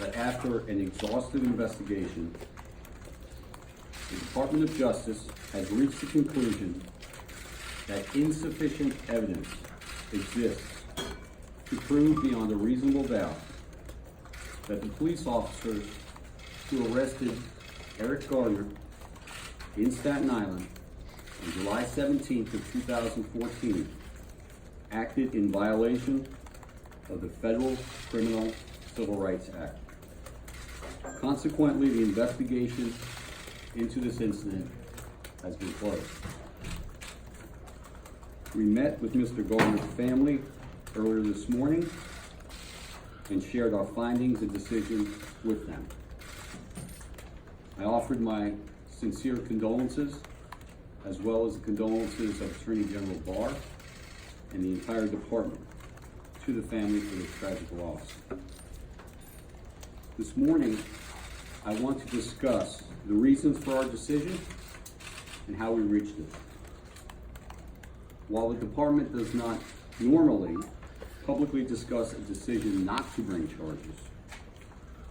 that after an exhaustive investigation, the Department of Justice has reached the conclusion that insufficient evidence exists to prove beyond a reasonable doubt that the police officers who arrested Eric Garner in Staten Island on July 17th of 2014 acted in violation of the Federal Criminal Civil Rights Act. Consequently, the investigation into this incident has been closed. We met with Mr. Garner's family earlier this morning and shared our findings and decisions with them. I offered my sincere condolences, as well as the condolences of Attorney General Barr and the entire department, to the family for this tragic loss. This morning, I want to discuss the reasons for our decision and how we reached it. While the department does not normally publicly discuss a decision not to bring charges,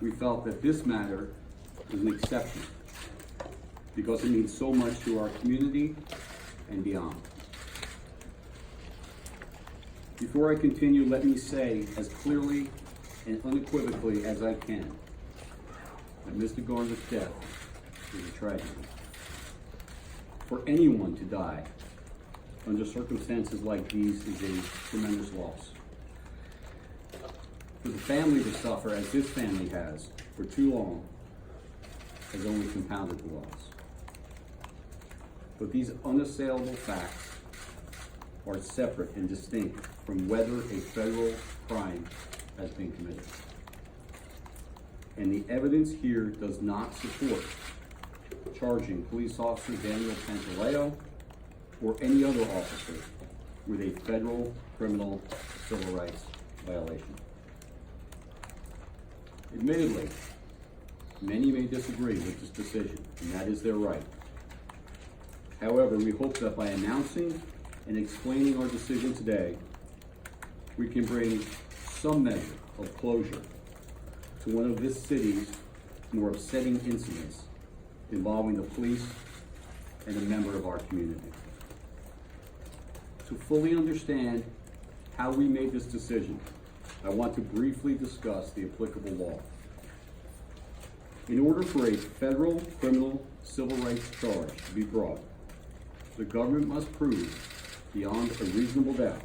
we felt that this matter was an exception because it means so much to our community and beyond. Before I continue, let me say as clearly and unequivocally as I can that Mr. Garner's death is a tragedy. For anyone to die under circumstances like these is a tremendous loss. For the family to suffer as this family has for too long has only compounded the loss. But these unassailable facts are separate and distinct from whether a federal crime has been committed. And the evidence here does not support charging Police Officer Daniel Pantaleo or any other officer with a federal criminal civil rights violation. Admittedly, many may disagree with this decision, and that is their right. However, we hope that by announcing and explaining our decision today, we can bring some measure of closure to one of this city's more upsetting incidents involving the police and a member of our community. To fully understand how we made this decision, I want to briefly discuss the applicable law. In order for a federal criminal civil rights charge to be brought, the government must prove beyond a reasonable doubt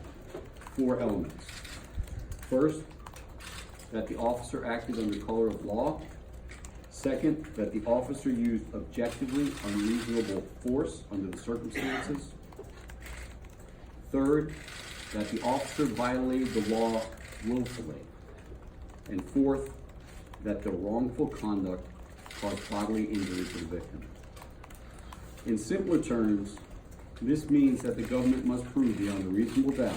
4 elements. First, that the officer acted under color of law. Second, that the officer used objectively unreasonable force under the circumstances. Third, that the officer violated the law willfully. And fourth, that the wrongful conduct caused bodily injury to the victim. In simpler terms, this means that the government must prove beyond a reasonable doubt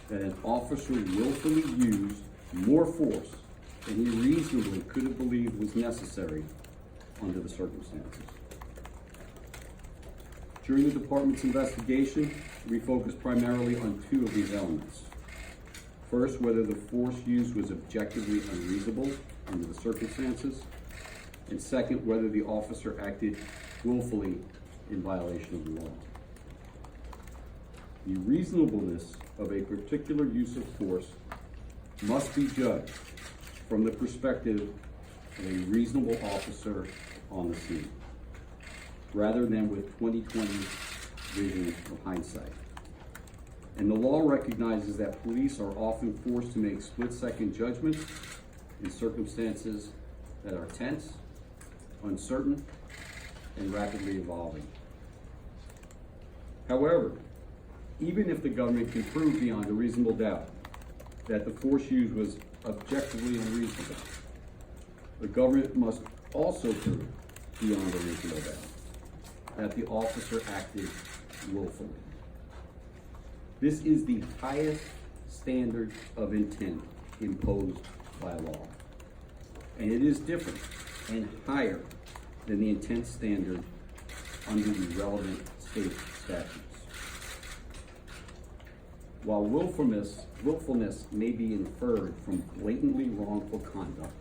that an officer willfully used more force than he reasonably could have believed was necessary under the circumstances. During the department's investigation, we focused primarily on 2 of these elements. First, whether the force used was objectively unreasonable under the circumstances, and second, whether the officer acted willfully in violation of the law. The reasonableness of a particular use of force must be judged from the perspective of a reasonable officer on the scene, rather than with 20/20 vision of hindsight. And the law recognizes that police are often forced to make split-second judgments in circumstances that are tense, uncertain, and rapidly evolving. However, even if the government can prove beyond a reasonable doubt that the force used was objectively unreasonable, the government must also prove beyond a reasonable doubt that the officer acted willfully. This is the highest standard of intent imposed by law, and it is different and higher than the intent standard under the relevant state statutes. While willfulness may be inferred from blatantly wrongful conduct,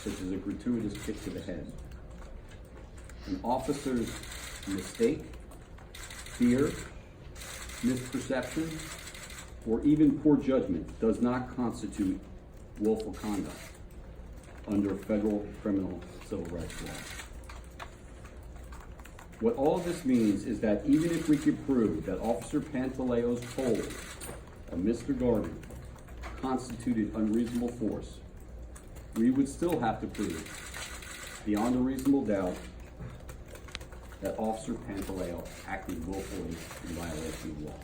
such as a gratuitous kick to the head. An officer's mistake, fear, misperception, or even poor judgment does not constitute willful conduct under federal criminal civil rights law. What all of this means is that even if we could prove that Officer Pantaleo's hold of Mr. Garner constituted unreasonable force, we would still have to prove beyond a reasonable doubt that Officer Pantaleo acted willfully in violation of law.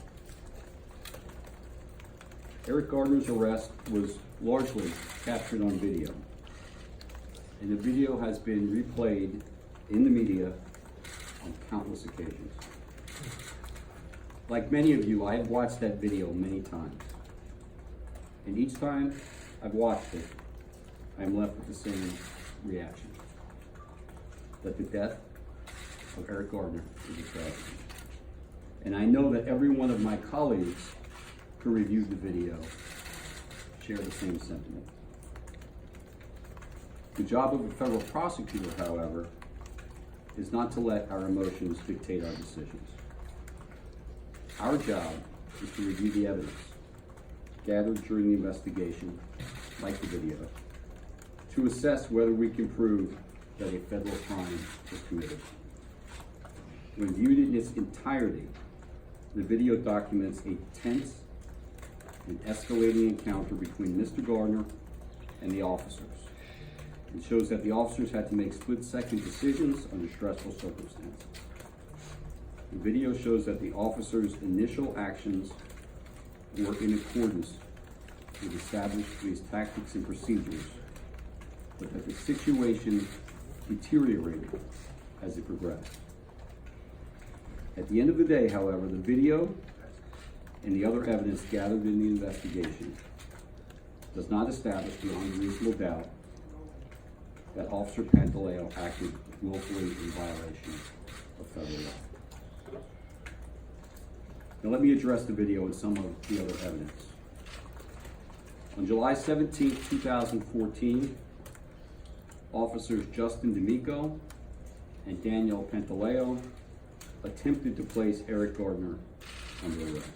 Eric Garner's arrest was largely captured on video, and the video has been replayed in the media on countless occasions. Like many of you, I have watched that video many times, and each time I've watched it, I'm left with the same reaction, that the death of Eric Garner is a tragedy. And I know that every one of my colleagues who reviewed the video share the same sentiment. The job of a federal prosecutor, however, is not to let our emotions dictate our decisions. Our job is to review the evidence gathered during the investigation, like the video, to assess whether we can prove that a federal crime was committed. When viewed in its entirety, the video documents a tense and escalating encounter between Mr. Garner and the officers. It shows that the officers had to make split-second decisions under stressful circumstances. The video shows that the officers' initial actions were in accordance with established police tactics and procedures, but that the situation deteriorated as it progressed. At the end of the day, however, the video and the other evidence gathered in the investigation does not establish beyond a reasonable doubt that Officer Pantaleo acted willfully in violation of federal law. Now let me address the video and some of the other evidence. On July 17, 2014, Officers Justin D'Amico and Daniel Pantaleo attempted to place Eric Garner under arrest.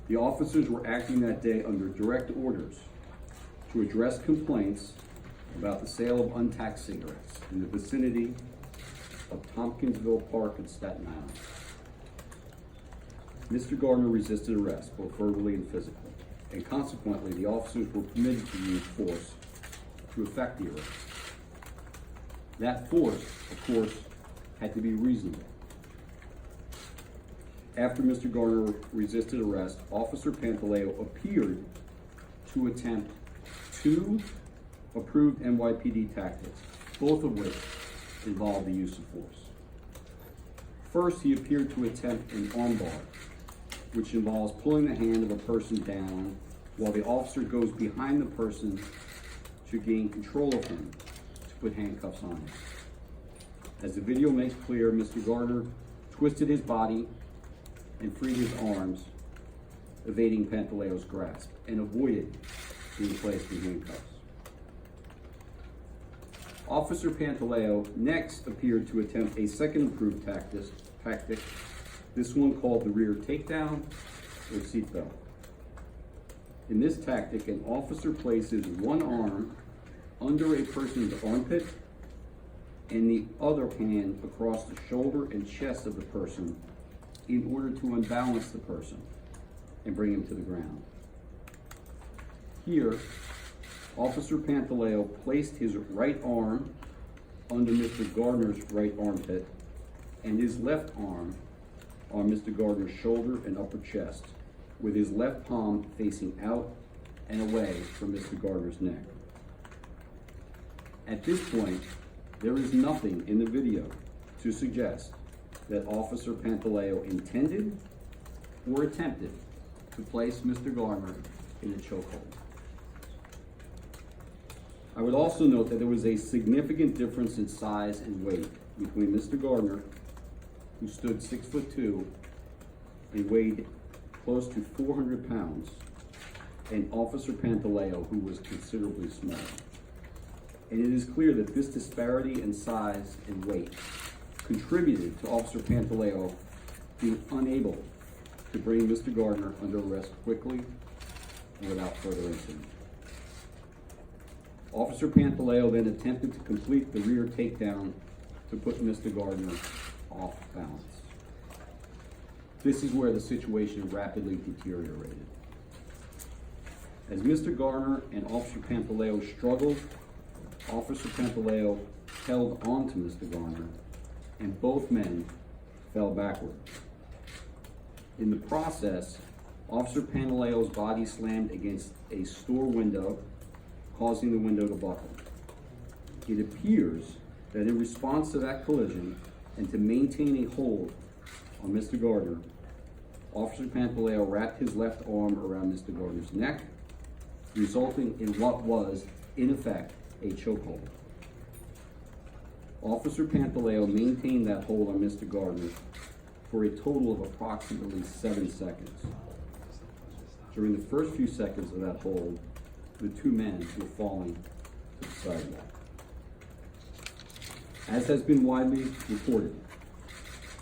The officers were acting that day under direct orders to address complaints about the sale of untaxed cigarettes in the vicinity of Tompkinsville Park in Staten Island. Mr. Garner resisted arrest, both verbally and physically, and consequently, the officers were permitted to use force to effect the arrest. That force, of course, had to be reasonable. After Mr. Garner resisted arrest, Officer Pantaleo appeared to attempt two approved NYPD tactics, both of which involved the use of force. First, he appeared to attempt an armbar, which involves pulling the hand of a person down while the officer goes behind the person to gain control of him, to put handcuffs on him. As the video makes clear, Mr. Garner twisted his body and freed his arms, evading Pantaleo's grasp, and avoided being placed in handcuffs. Officer Pantaleo next appeared to attempt a second approved tactic, this one called the rear takedown or seatbelt. In this tactic, an officer places one arm under a person's armpit and the other hand across the shoulder and chest of the person in order to unbalance the person and bring him to the ground. Here, Officer Pantaleo placed his right arm under Mr. Garner's right armpit and his left arm on Mr. Garner's shoulder and upper chest, with his left palm facing out and away from Mr. Garner's neck. At this point, there is nothing in the video to suggest that Officer Pantaleo intended or attempted to place Mr. Garner in a chokehold. I would also note that there was a significant difference in size and weight between Mr. Garner, who stood 6'2" and weighed close to 400 pounds, and Officer Pantaleo, who was considerably smaller. and it is clear that this disparity in size and weight contributed to Officer Pantaleo being unable to bring Mr. Garner under arrest quickly and without further incident. Officer Pantaleo then attempted to complete the rear takedown to put Mr. Garner off balance. This is where the situation rapidly deteriorated. As Mr. Garner and Officer Pantaleo struggled, Officer Pantaleo held on to Mr. Garner, and both men fell backward. In the process, Officer Pantaleo's body slammed against a store window, causing the window to buckle. It appears that in response to that collision and to maintain a hold on Mr. Garner, Officer Pantaleo wrapped his left arm around Mr. Garner's neck, resulting in what was, in effect, a chokehold. Officer Pantaleo maintained that hold on Mr. Garner for a total of approximately 7 seconds. During the first few seconds of that hold, the two men were falling to the sidewalk. As has been widely reported,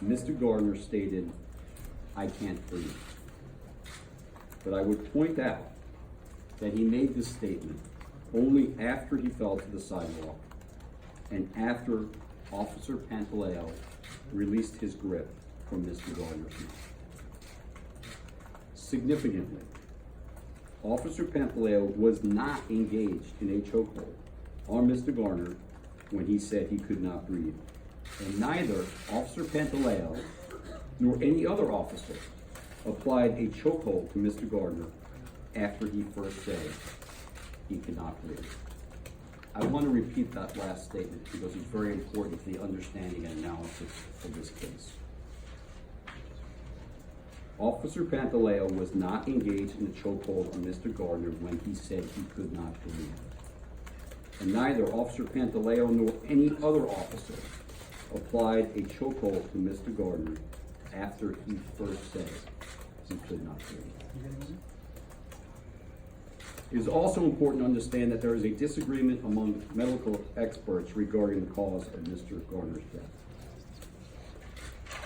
Mr. Garner stated, "I can't breathe." But I would point out that he made this statement only after he fell to the sidewalk and after Officer Pantaleo released his grip from Mr. Garner's neck. Significantly, Officer Pantaleo was not engaged in a chokehold on Mr. Garner when he said he could not breathe. And neither Officer Pantaleo nor any other officer applied a chokehold to Mr. Garner after he first said he could not breathe. I want to repeat that last statement because it's very important to the understanding and analysis of this case. Officer Pantaleo was not engaged in a chokehold on Mr. Garner when he said he could not breathe. And neither Officer Pantaleo nor any other officer applied a chokehold to Mr. Garner after he first said he could not breathe. It is also important to understand that there is a disagreement among medical experts regarding the cause of Mr. Garner's death.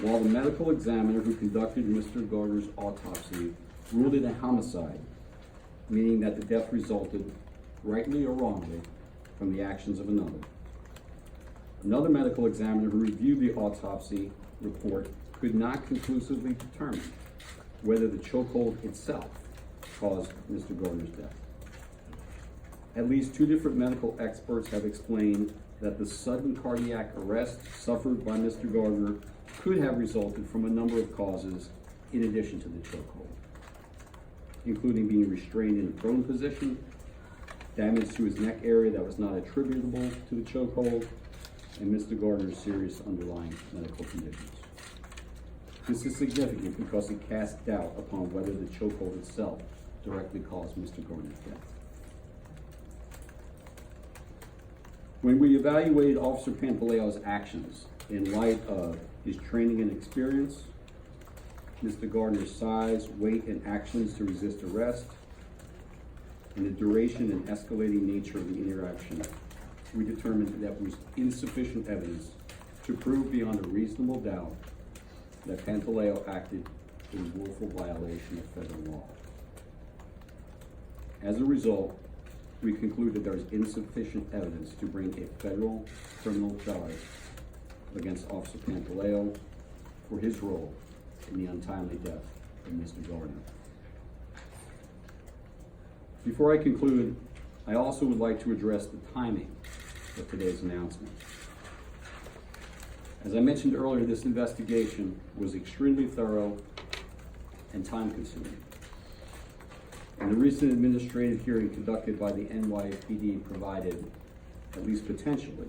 While the medical examiner who conducted Mr. Garner's autopsy ruled it a homicide, meaning that the death resulted, rightly or wrongly, from the actions of another medical examiner who reviewed the autopsy report could not conclusively determine whether the chokehold itself caused Mr. Garner's death. At least two different medical experts have explained that the sudden cardiac arrest suffered by Mr. Garner could have resulted from a number of causes in addition to the chokehold, including being restrained in a prone position, damage to his neck area that was not attributable to the chokehold, and Mr. Garner's serious underlying medical conditions. This is significant because it casts doubt upon whether the chokehold itself directly caused Mr. Garner's death. When we evaluated Officer Pantaleo's actions in light of his training and experience, Mr. Garner's size, weight, and actions to resist arrest, and the duration and escalating nature of the interaction, we determined that there was insufficient evidence to prove beyond a reasonable doubt that Pantaleo acted in willful violation of federal law. As a result, we concluded there is insufficient evidence to bring a federal criminal charge against Officer Pantaleo for his role in the untimely death of Mr. Garner. Before I conclude, I also would like to address the timing of today's announcement. As I mentioned earlier, this investigation was extremely thorough and time-consuming. And the recent administrative hearing conducted by the NYPD provided, at least potentially,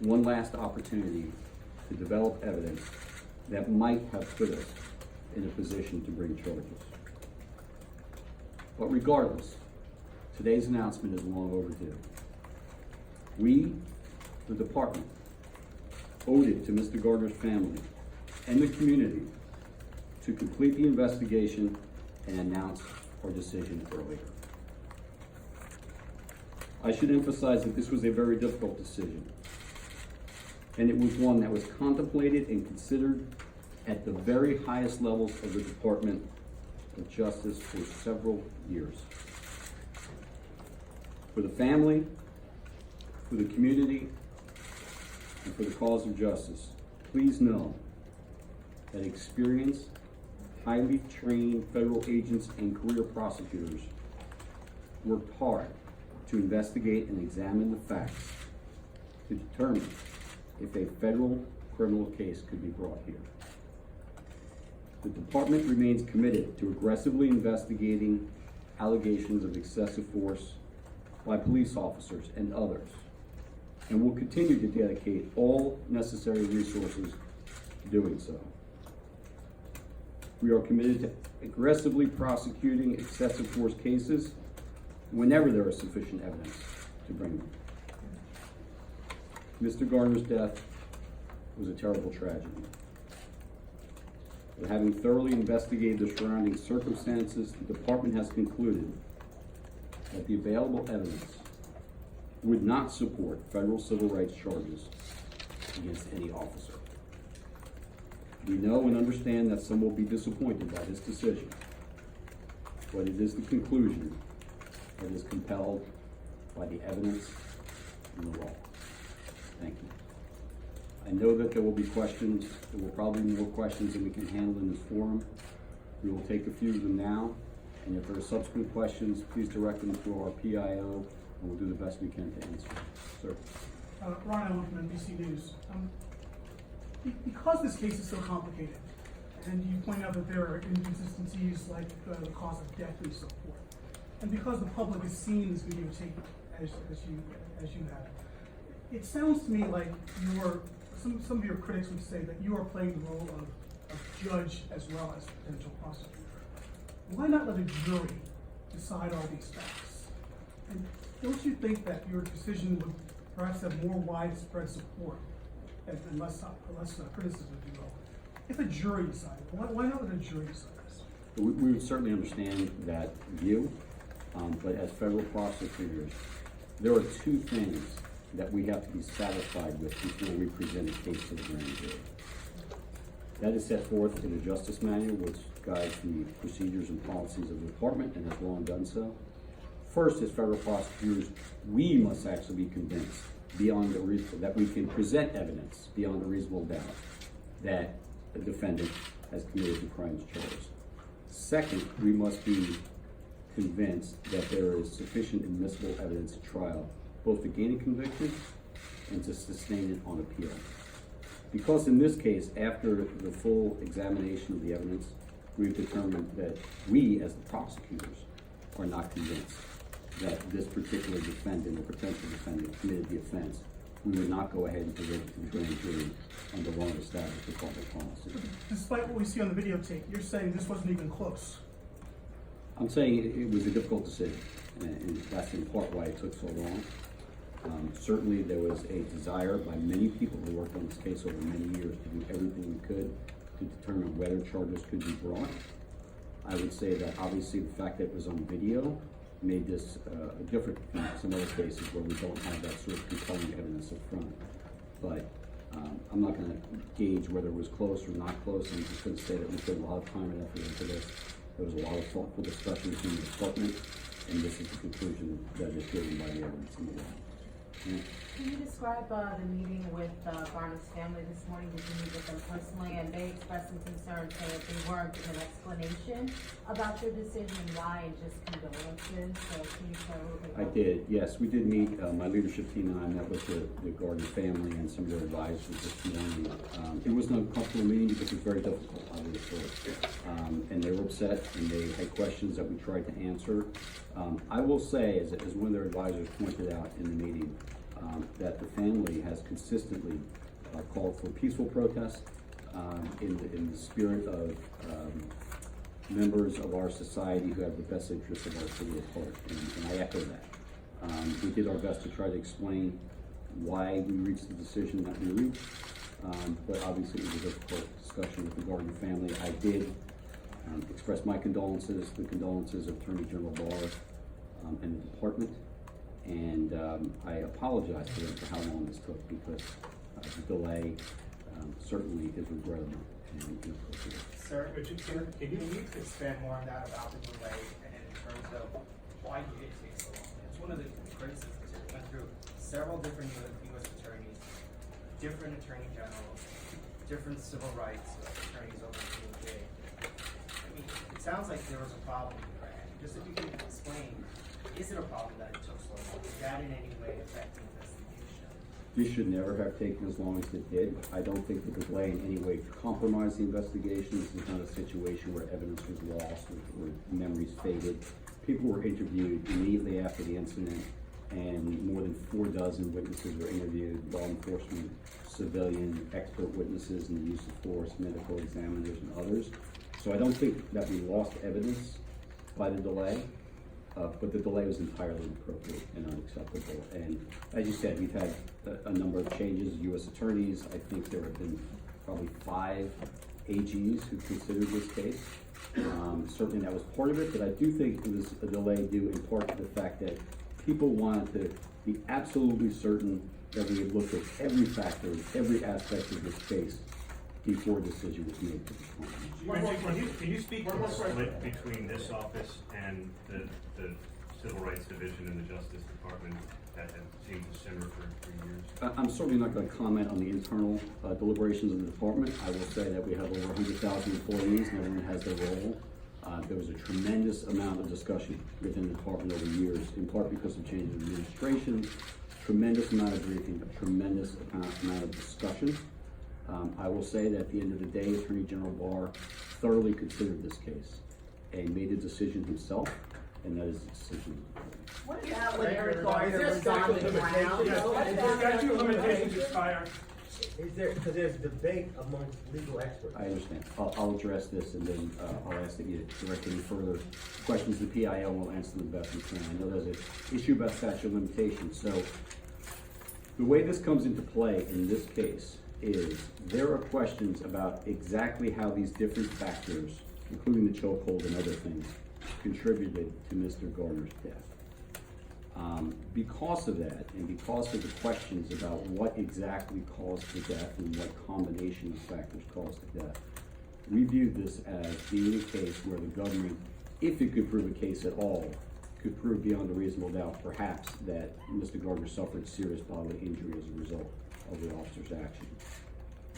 one last opportunity to develop evidence that might have put us in a position to bring charges. But regardless, today's announcement is long overdue. We, the department, owed it to Mr. Garner's family and the community to complete the investigation and announce our decision earlier. I should emphasize that this was a very difficult decision, and it was one that was contemplated and considered at the very highest levels of the Department of Justice for several years. For the family, for the community, and for the cause of justice, please know that experienced, highly trained federal agents and career prosecutors worked hard to investigate and examine the facts to determine if a federal criminal case could be brought here. The department remains committed to aggressively investigating allegations of excessive force by police officers and others, and will continue to dedicate all necessary resources to doing so. We are committed to aggressively prosecuting excessive force cases whenever there is sufficient evidence to bring them. Mr. Garner's death was a terrible tragedy. But having thoroughly investigated the surrounding circumstances, the department has concluded that the available evidence would not support federal civil rights charges against any officer. We know and understand that some will be disappointed by this decision, but it is the conclusion that is compelled by the evidence and the law. Thank you. I know that there will be questions. There will probably be more questions than we can handle in this forum. We will take a few of them now, and if there are subsequent questions, please direct them to our PIO, and we'll do the best we can to answer. Sir. Ron Allen from NBC News. Because this case is so complicated, and you point out that there are inconsistencies like the cause of death and so forth, and because the public has seen this videotape as you have, it sounds to me like some of your critics would say that you are playing the role of judge as well as potential prosecutor. Why not let a jury decide all these facts? And don't you think that your decision would perhaps have more widespread support and less criticism, if you will, if a jury decided? Why not let a jury decide this? We would certainly understand that view, but as federal prosecutors, there are two things that we have to be satisfied with before we present a case to the grand jury. That is set forth in the Justice Manual, which guides the procedures and policies of the department and has long done so. First, as federal prosecutors, we must actually be convinced beyond the reason that we can present evidence beyond a reasonable doubt that the defendant has committed the crimes charged. Second, we must be convinced that there is sufficient admissible evidence at trial, both to gain a conviction and to sustain it on appeal. Because in this case, after the full examination of the evidence, we've determined that we, as the prosecutors, are not convinced that this particular defendant or potential defendant committed the offense. We would not go ahead and present it to the grand jury under long-established department policy. Despite what we see on the videotape, you're saying this wasn't even close. I'm saying it was a difficult decision, and that's in part why it took so long. Certainly there was a desire by many people who worked on this case over many years to do everything we could to determine whether charges could be brought. I would say that obviously the fact that it was on video made this different from some other cases where we don't have that sort of compelling evidence up front. But I'm not going to gauge whether it was close or not close. I'm just going to say that we put a lot of time and effort into this. There was a lot of thoughtful discussion between the department, and this is the conclusion that is driven by the evidence in the law. Yeah. Can you describe the meeting with Garner's family this morning? Did you meet with them personally? And they expressed some concern, saying that they weren't given an explanation about your decision and why, and just condolences. So can you share a little bit? I did, yes. We did meet, my leadership team and I met with the Garner family and some of their advisors this morning. It was an uncomfortable meeting because it was very difficult, obviously. And they were upset and they had questions that we tried to answer. I will say, as one of their advisors pointed out in the meeting, that the family has consistently called for peaceful protest in the spirit of members of our society who have the best interests of our city at heart, and I echo that. We did our best to try to explain why we reached the decision that we reached, but obviously it was a difficult discussion with the Garner family. I did express my condolences, the condolences of Attorney General Barr and the department, And I apologize to them for how long this took, because the delay certainly is regrettable and inappropriate. Sir, can you expand more on that about the delay and in terms of why did it take so long? It's one of the criticisms here. We went through several different U.S. attorneys, different attorney generals, different civil rights attorneys over the DOJ. I mean, it sounds like there was a problem here. And just if you can explain, is it a problem that it took so long? Is that in any way affecting the investigation? This should never have taken as long as it did. I don't think the delay in any way compromised the investigation. This is not a situation where evidence was lost or memories faded. People were interviewed immediately after the incident, and more than 4 dozen witnesses were interviewed: law enforcement, civilian, expert witnesses in the use of force, medical examiners, and others. So I don't think that we lost evidence by the delay. But the delay was entirely inappropriate and unacceptable. And as you said, we've had a number of changes, U.S. attorneys. I think there have been probably 5 AGs who considered this case. Certainly that was part of it, but I do think it was a delay due in part to the fact that people wanted to be absolutely certain that we had looked at every factor, every aspect of this case before a decision was made to the client. Can you speak to the split between this office and the Civil Rights Division in the Justice Department that have seemed to simmer for years? I'm certainly not going to comment on the internal deliberations of the department. I will say that we have over 100,000 employees, and everyone has their role. There was a tremendous amount of discussion within the department over years, in part because of change in administration, tremendous amount of briefing, a tremendous amount of discussion. I will say that at the end of the day, Attorney General Barr thoroughly considered this case and made a decision himself, and that is the decision. What about when Eric Garner was on the ground? Statute of limitations expire. Is there, because there's debate amongst legal experts. I understand. I'll address this, and then I'll ask that you direct any further questions to the PIO, and we'll answer them the best we can. I know there's an issue about statute of limitations. So the way this comes into play in this case is there are questions about exactly how these different factors, including the chokehold and other things, contributed to Mr. Garner's death. Because of that, and because of the questions about what exactly caused the death and what combination of factors caused the death, we viewed this as being a case where the government, if it could prove a case at all, could prove beyond a reasonable doubt, perhaps, that Mr. Garner suffered serious bodily injury as a result of the officer's action.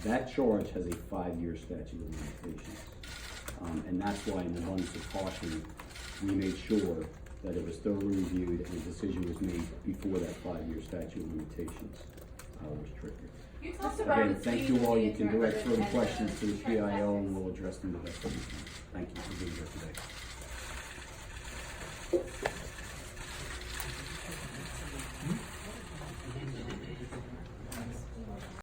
That charge has a 5-year statute of limitations. And that's why, in abundance of caution, we made sure that it was thoroughly reviewed and a decision was made before that 5-year statute of limitations was triggered. You talked about Again, thank you all. You can direct further questions to the PIO, and we'll address them the best we can. Thank you.